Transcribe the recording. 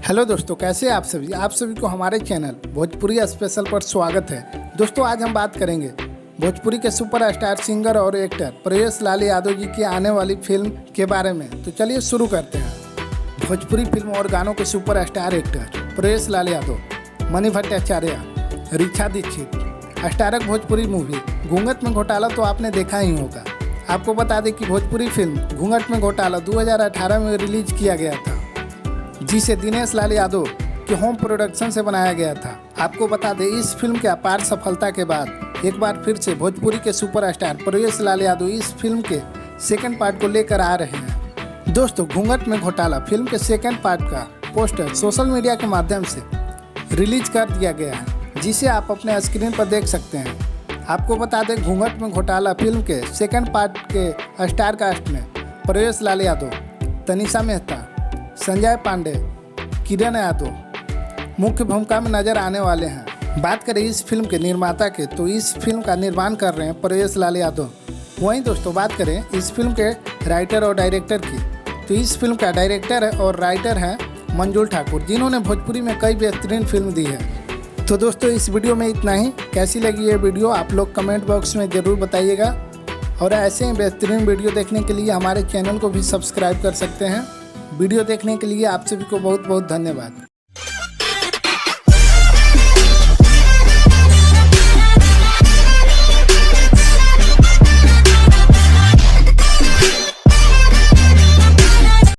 Hello दोस्तों, कैसे हैं आप सभी को हमारे चैनल भोजपुरी स्पेशल पर स्वागत है। दोस्तों, आज हम बात करेंगे भोजपुरी के सुपरस्टार सिंगर और एक्टर परेश लाल यादव जी की आने वाली फिल्म के बारे में। तो चलिए शुरू करते हैं। भोजपुरी फिल्म और गानों के सुपरस्टार एक्टर परेश लाल यादव, मणि भट्टाचार्य, ऋचा दीक्षित, स्टारक भोजपुरी मूवी घूंघट में घोटाला तो आपने देखा ही होगा। आपको बता दें कि भोजपुरी फिल्म घूंघट में घोटाला 2018 में रिलीज किया गया था, जिसे दिनेश लाल यादव के होम प्रोडक्शन से बनाया गया था। आपको बता दें, इस फिल्म की अपार सफलता के बाद एक बार फिर से भोजपुरी के सुपरस्टार परेश लाल यादव इस फिल्म के सेकंड पार्ट को लेकर आ रहे हैं। दोस्तों, घूंघट में घोटाला फिल्म के सेकंड पार्ट का पोस्टर सोशल मीडिया के माध्यम से रिलीज कर दिया गया है, जिसे आप अपने स्क्रीन पर देख सकते हैं। आपको बता दें, घूंघट में घोटाला फिल्म के सेकंड पार्ट के स्टार कास्ट में परेश लाल यादव, तनिषा मेहता, संजय पांडे, किरण यादव मुख्य भूमिका में नजर आने वाले हैं। बात करें इस फिल्म के निर्माता के, तो इस फिल्म का निर्माण कर रहे हैं परेश लाल यादव। वहीं दोस्तों, बात करें इस फिल्म के राइटर और डायरेक्टर की, तो इस फिल्म का डायरेक्टर और राइटर हैं मंजुल ठाकुर, जिन्होंने भोजपुरी में कई बेहतरीन फिल्म दी है। तो दोस्तों, इस वीडियो में इतना ही। कैसी लगी ये वीडियो आप लोग कमेंट बॉक्स में ज़रूर बताइएगा, और ऐसे ही बेहतरीन वीडियो देखने के लिए हमारे चैनल को भी सब्सक्राइब कर सकते हैं। वीडियो देखने के लिए आप सभी को बहुत बहुत धन्यवाद।